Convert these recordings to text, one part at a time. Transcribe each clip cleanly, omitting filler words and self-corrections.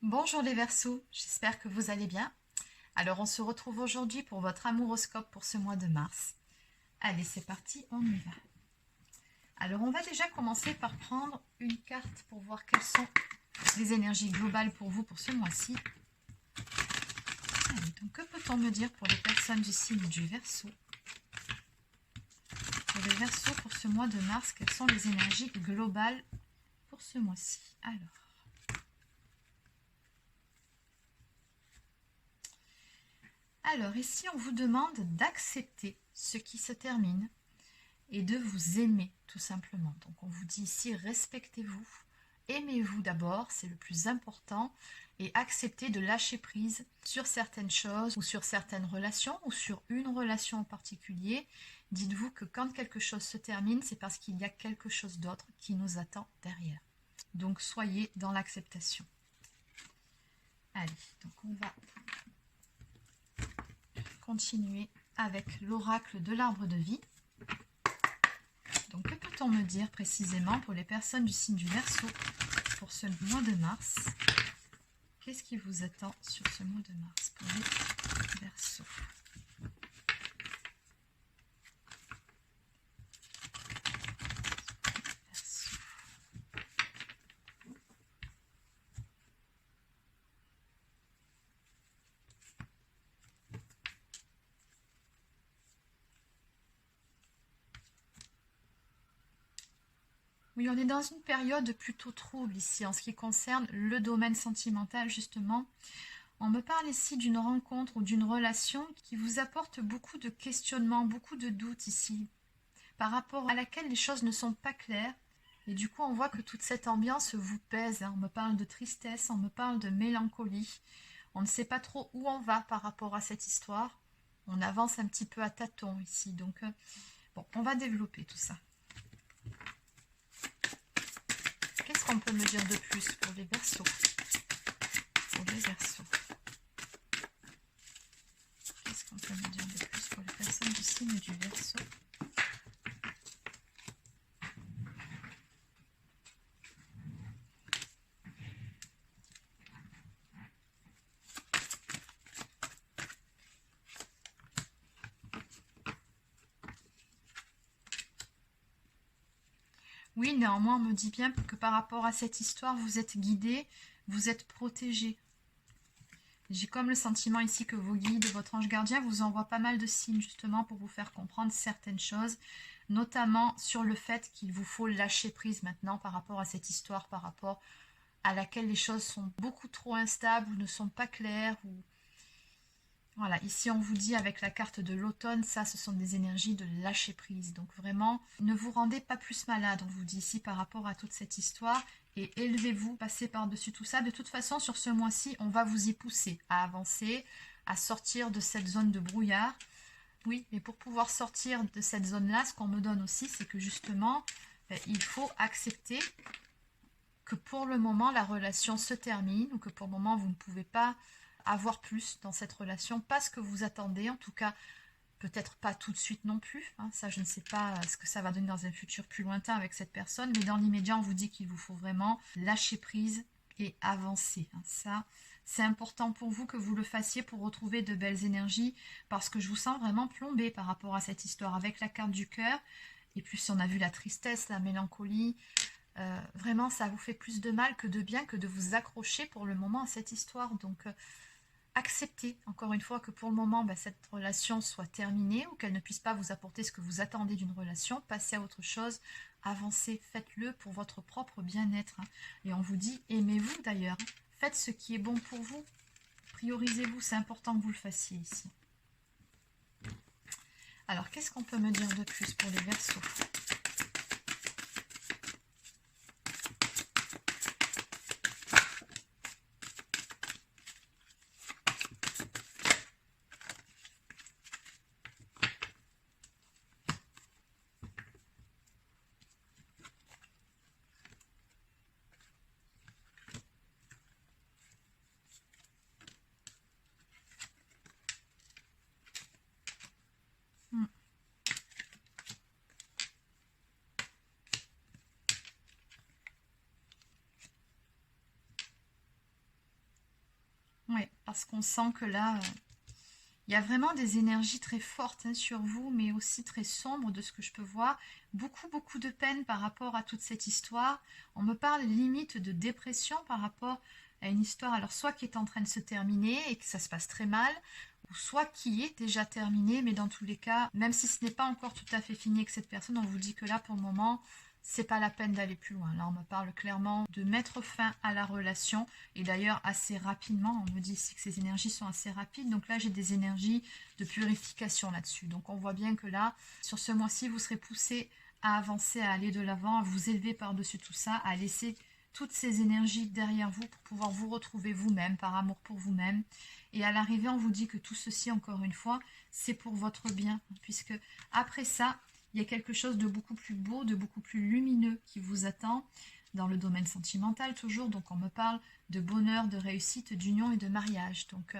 Bonjour les Verseaux, j'espère que vous allez bien. Alors on se retrouve aujourd'hui pour votre amouroscope pour ce mois de mars. Allez, c'est parti, on y va. Alors on va déjà commencer par prendre une carte pour voir quelles sont les énergies globales pour vous pour ce mois-ci. Allez, donc que peut-on me dire pour les personnes du signe du Verseau? Pour les Verseaux pour ce mois de mars, quelles sont les énergies globales pour ce mois-ci? Alors ici on vous demande d'accepter ce qui se termine et de vous aimer tout simplement. Donc on vous dit ici respectez-vous, aimez-vous d'abord, c'est le plus important, et acceptez de lâcher prise sur certaines choses ou sur certaines relations ou sur une relation en particulier. Dites-vous que quand quelque chose se termine, c'est parce qu'il y a quelque chose d'autre qui nous attend derrière. Donc soyez dans l'acceptation. Allez, donc on va continuer avec l'oracle de l'arbre de vie. Donc, que peut-on me dire précisément pour les personnes du signe du Verseau pour ce mois de mars? Qu'est-ce qui vous attend sur ce mois de mars pour les Verseaux? Oui, on est dans une période plutôt trouble ici en ce qui concerne le domaine sentimental justement. On me parle ici d'une rencontre ou d'une relation qui vous apporte beaucoup de questionnements, beaucoup de doutes ici, par rapport à laquelle les choses ne sont pas claires. Et du coup, on voit que toute cette ambiance vous pèse. On me parle de tristesse, on me parle de mélancolie. On ne sait pas trop où on va par rapport à cette histoire. On avance un petit peu à tâtons ici. Donc, bon, on va développer tout ça. Qu'est-ce qu'on peut me dire de plus pour les Verseaux? Pour les Verseaux. Qu'est-ce qu'on peut me dire de plus pour les personnes du signe du Verseau? Oui, néanmoins, on me dit bien que par rapport à cette histoire, vous êtes guidé, vous êtes protégé. J'ai comme le sentiment ici que vos guides, votre ange gardien vous envoie pas mal de signes justement pour vous faire comprendre certaines choses, notamment sur le fait qu'il vous faut lâcher prise maintenant par rapport à cette histoire, par rapport à laquelle les choses sont beaucoup trop instables ou ne sont pas claires. Voilà, ici on vous dit avec la carte de l'automne, ça ce sont des énergies de lâcher prise. Donc vraiment, ne vous rendez pas plus malade, on vous dit ici par rapport à toute cette histoire. Et élevez-vous, passez par-dessus tout ça. De toute façon, sur ce mois-ci, on va vous y pousser à avancer, à sortir de cette zone de brouillard. Oui, mais pour pouvoir sortir de cette zone-là, ce qu'on me donne aussi, c'est que justement, il faut accepter que pour le moment, la relation se termine ou que pour le moment, vous ne pouvez pas avoir plus dans cette relation, pas ce que vous attendez, en tout cas, peut-être pas tout de suite non plus. Hein, ça, je ne sais pas ce que ça va donner dans un futur plus lointain avec cette personne, mais dans l'immédiat, on vous dit qu'il vous faut vraiment lâcher prise et avancer. Hein, ça, c'est important pour vous que vous le fassiez pour retrouver de belles énergies, parce que je vous sens vraiment plombé par rapport à cette histoire avec la carte du cœur. Et puis, si on a vu la tristesse, la mélancolie, vraiment, ça vous fait plus de mal que de bien que de vous accrocher pour le moment à cette histoire. Donc, acceptez, encore une fois, que pour le moment, cette relation soit terminée ou qu'elle ne puisse pas vous apporter ce que vous attendez d'une relation. Passez à autre chose, avancez, faites-le pour votre propre bien-être. Hein. Et on vous dit, aimez-vous d'ailleurs. Hein. Faites ce qui est bon pour vous. Priorisez-vous, c'est important que vous le fassiez ici. Alors, qu'est-ce qu'on peut me dire de plus pour les Verseaux? parce qu'on sent que là, il y a vraiment des énergies très fortes hein, sur vous, mais aussi très sombres de ce que je peux voir. Beaucoup de peine par rapport à toute cette histoire. On me parle limite de dépression par rapport à une histoire, alors soit qui est en train de se terminer et que ça se passe très mal, ou soit qui est déjà terminée, mais dans tous les cas, même si ce n'est pas encore tout à fait fini avec cette personne, on vous dit que là, pour le moment, c'est pas la peine d'aller plus loin. Là, on me parle clairement de mettre fin à la relation, et d'ailleurs assez rapidement. On me dit ici que ces énergies sont assez rapides, donc là, j'ai des énergies de purification là-dessus. Donc on voit bien que là, sur ce mois-ci, vous serez poussé à avancer, à aller de l'avant, à vous élever par-dessus tout ça, à laisser toutes ces énergies derrière vous pour pouvoir vous retrouver vous-même, par amour pour vous-même. Et à l'arrivée, on vous dit que tout ceci, encore une fois, c'est pour votre bien, puisque après ça, il y a quelque chose de beaucoup plus beau, de beaucoup plus lumineux qui vous attend dans le domaine sentimental toujours. Donc on me parle de bonheur, de réussite, d'union et de mariage. Donc,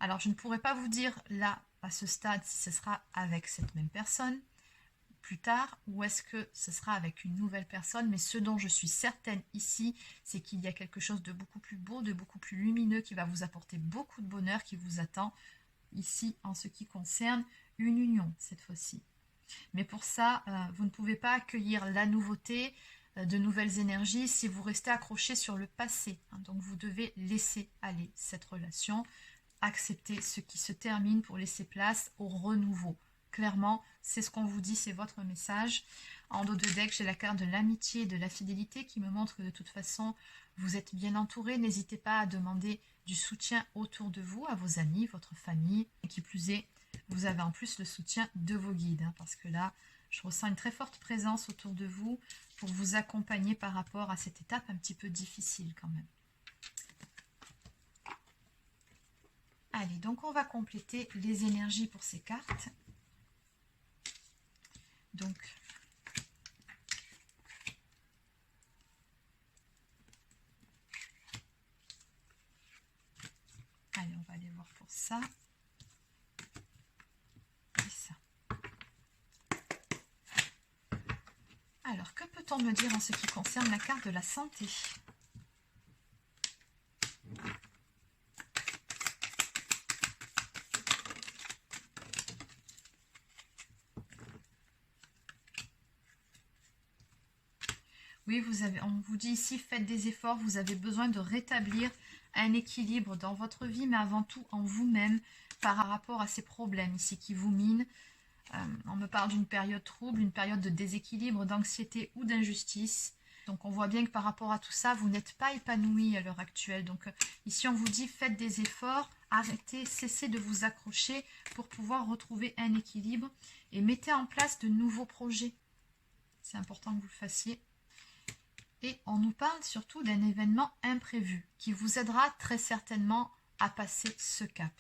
alors je ne pourrais pas vous dire là, à ce stade, si ce sera avec cette même personne plus tard ou est-ce que ce sera avec une nouvelle personne. Mais ce dont je suis certaine ici, c'est qu'il y a quelque chose de beaucoup plus beau, de beaucoup plus lumineux qui va vous apporter beaucoup de bonheur qui vous attend ici en ce qui concerne une union cette fois-ci. Mais pour ça, vous ne pouvez pas accueillir la nouveauté, de nouvelles énergies si vous restez accroché sur le passé. Hein. Donc vous devez laisser aller cette relation, accepter ce qui se termine pour laisser place au renouveau. Clairement, c'est ce qu'on vous dit, c'est votre message. En dos de deck, j'ai la carte de l'amitié et de la fidélité qui me montre que de toute façon, vous êtes bien entouré. N'hésitez pas à demander du soutien autour de vous, à vos amis, votre famille. Et qui plus est, vous avez en plus le soutien de vos guides, hein, parce que là, je ressens une très forte présence autour de vous pour vous accompagner par rapport à cette étape un petit peu difficile quand même. Allez, donc on va compléter les énergies pour ces cartes. Donc, allez, on va aller voir pour ça. Et ça. Alors, que peut-on me dire en ce qui concerne la carte de la santé ? Oui, on vous dit ici, faites des efforts, vous avez besoin de rétablir un équilibre dans votre vie, mais avant tout en vous-même, par rapport à ces problèmes ici qui vous minent. On me parle d'une période trouble, une période de déséquilibre, d'anxiété ou d'injustice. Donc on voit bien que par rapport à tout ça, vous n'êtes pas épanoui à l'heure actuelle. Donc ici on vous dit, faites des efforts, arrêtez, cessez de vous accrocher pour pouvoir retrouver un équilibre et mettez en place de nouveaux projets. C'est important que vous le fassiez. Et on nous parle surtout d'un événement imprévu qui vous aidera très certainement à passer ce cap.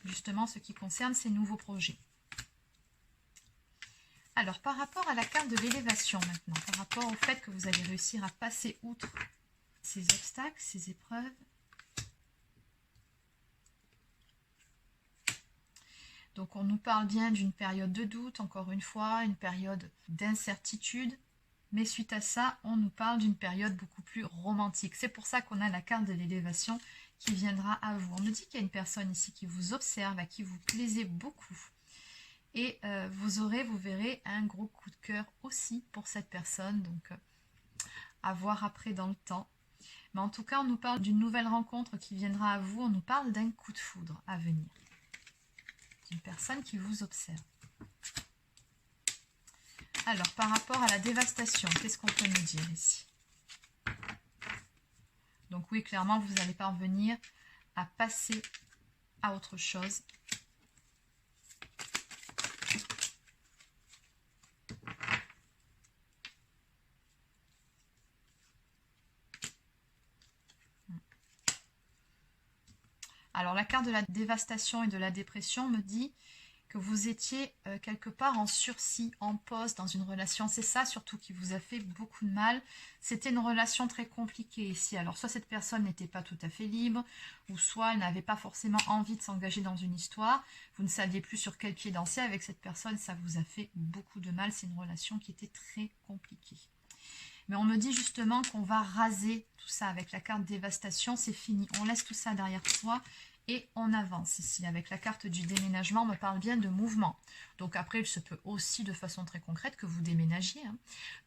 Justement, ce qui concerne ces nouveaux projets. Alors, par rapport à la carte de l'élévation maintenant, par rapport au fait que vous allez réussir à passer outre ces obstacles, ces épreuves. Donc, on nous parle bien d'une période de doute, encore une fois, une période d'incertitude. Mais suite à ça, on nous parle d'une période beaucoup plus romantique. C'est pour ça qu'on a la carte de l'élévation qui viendra à vous. On me dit qu'il y a une personne ici qui vous observe, à qui vous plaisez beaucoup. Et vous verrez, un gros coup de cœur aussi pour cette personne. Donc, à voir après dans le temps. Mais en tout cas, on nous parle d'une nouvelle rencontre qui viendra à vous. On nous parle d'un coup de foudre à venir. D'une personne qui vous observe. Alors, par rapport à la dévastation, qu'est-ce qu'on peut nous dire ici? Donc oui, clairement, vous allez parvenir à passer à autre chose. Alors, la carte de la dévastation et de la dépression me dit que vous étiez quelque part en sursis, en pause dans une relation. C'est ça surtout qui vous a fait beaucoup de mal. C'était une relation très compliquée ici. Alors soit cette personne n'était pas tout à fait libre, ou soit elle n'avait pas forcément envie de s'engager dans une histoire. Vous ne saviez plus sur quel pied danser avec cette personne. Ça vous a fait beaucoup de mal. C'est une relation qui était très compliquée. Mais on me dit justement qu'on va raser tout ça avec la carte dévastation, c'est fini. On laisse tout ça derrière soi et on avance ici. Avec la carte du déménagement, on me parle bien de mouvement. Donc après, il se peut aussi de façon très concrète que vous déménagiez. Hein.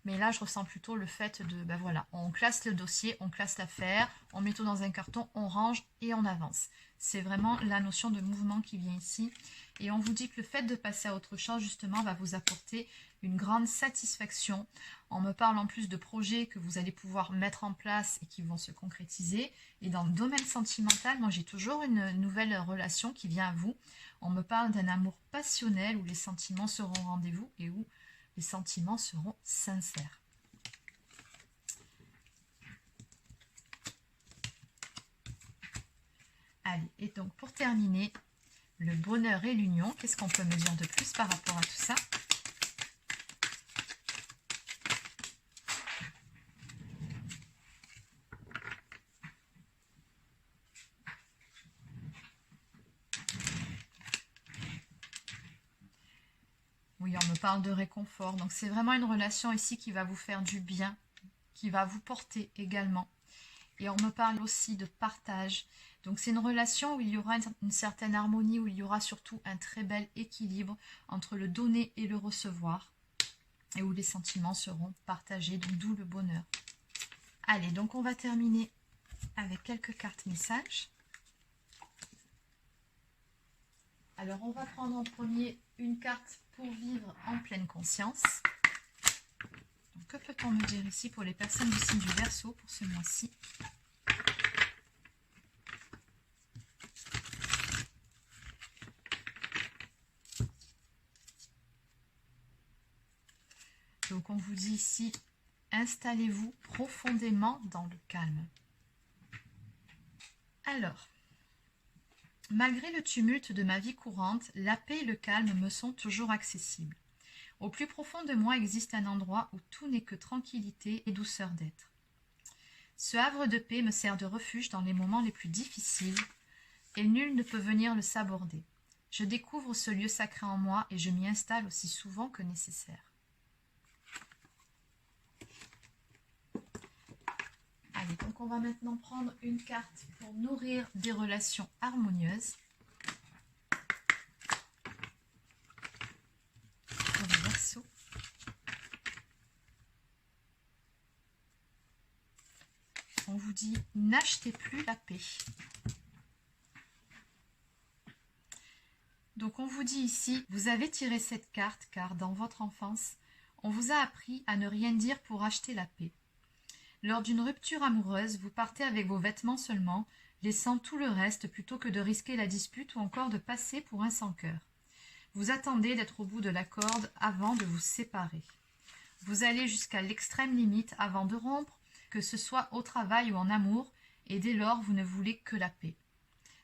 Mais là, je ressens plutôt le fait de, ben voilà, on classe le dossier, on classe l'affaire, on met tout dans un carton, on range et on avance. C'est vraiment la notion de mouvement qui vient ici. Et on vous dit que le fait de passer à autre chose, justement, va vous apporter une grande satisfaction. On me parle en plus de projets que vous allez pouvoir mettre en place et qui vont se concrétiser. Et dans le domaine sentimental, moi j'ai toujours une nouvelle relation qui vient à vous. On me parle d'un amour passionnel où les sentiments seront au rendez-vous et où les sentiments seront sincères. Allez, et donc pour terminer, le bonheur et l'union, qu'est-ce qu'on peut me dire de plus par rapport à tout ça ? Oui, on me parle de réconfort. Donc, c'est vraiment une relation ici qui va vous faire du bien, qui va vous porter également. Et on me parle aussi de partage. Donc, c'est une relation où il y aura une certaine harmonie, où il y aura surtout un très bel équilibre entre le donner et le recevoir. Et où les sentiments seront partagés, donc d'où le bonheur. Allez, donc on va terminer avec quelques cartes messages. Alors, on va prendre en premier une carte pour vivre en pleine conscience. Donc, que peut-on me dire ici pour les personnes du signe du Verseau pour ce mois-ci? Donc, on vous dit ici, installez-vous profondément dans le calme. Alors, malgré le tumulte de ma vie courante, la paix et le calme me sont toujours accessibles. Au plus profond de moi existe un endroit où tout n'est que tranquillité et douceur d'être. Ce havre de paix me sert de refuge dans les moments les plus difficiles, et nul ne peut venir le saborder. Je découvre ce lieu sacré en moi et je m'y installe aussi souvent que nécessaire. Allez, donc on va maintenant prendre une carte pour nourrir des relations harmonieuses. Pour les Verseaux. On vous dit, n'achetez plus la paix. Donc on vous dit ici, vous avez tiré cette carte car dans votre enfance, on vous a appris à ne rien dire pour acheter la paix. Lors d'une rupture amoureuse, vous partez avec vos vêtements seulement, laissant tout le reste plutôt que de risquer la dispute ou encore de passer pour un sans-cœur. Vous attendez d'être au bout de la corde avant de vous séparer. Vous allez jusqu'à l'extrême limite avant de rompre, que ce soit au travail ou en amour, et dès lors vous ne voulez que la paix.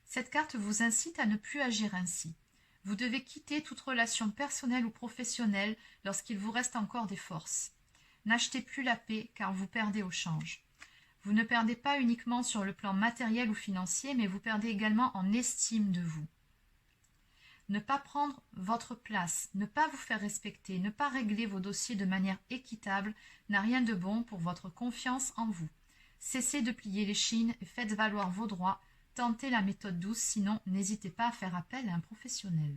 Cette carte vous incite à ne plus agir ainsi. Vous devez quitter toute relation personnelle ou professionnelle lorsqu'il vous reste encore des forces. N'achetez plus la paix car vous perdez au change. Vous ne perdez pas uniquement sur le plan matériel ou financier, mais vous perdez également en estime de vous. Ne pas prendre votre place, ne pas vous faire respecter, ne pas régler vos dossiers de manière équitable n'a rien de bon pour votre confiance en vous. Cessez de plier l'échine et faites valoir vos droits. Tentez la méthode douce, sinon n'hésitez pas à faire appel à un professionnel.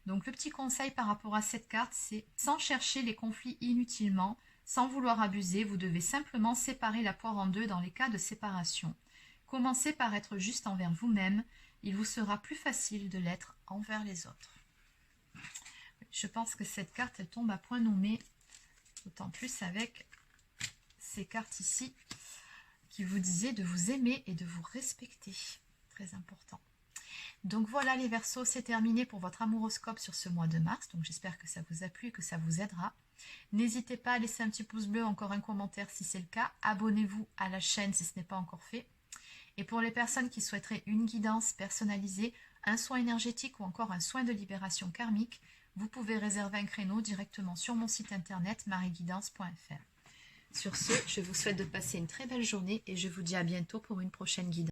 Donc le petit conseil par rapport à cette carte, c'est sans chercher les conflits inutilement, sans vouloir abuser, vous devez simplement séparer la poire en deux dans les cas de séparation. Commencez par être juste envers vous-même, il vous sera plus facile de l'être envers les autres. Je pense que cette carte, elle tombe à point nommé, d'autant plus avec ces cartes ici qui vous disaient de vous aimer et de vous respecter. Très important. Donc voilà les Verseaux, c'est terminé pour votre amouroscope sur ce mois de mars. Donc j'espère que ça vous a plu et que ça vous aidera. N'hésitez pas à laisser un petit pouce bleu, encore un commentaire si c'est le cas. Abonnez-vous à la chaîne si ce n'est pas encore fait. Et pour les personnes qui souhaiteraient une guidance personnalisée, un soin énergétique ou encore un soin de libération karmique, vous pouvez réserver un créneau directement sur mon site internet marieguidance.fr. Sur ce, je vous souhaite de passer une très belle journée et je vous dis à bientôt pour une prochaine guidance.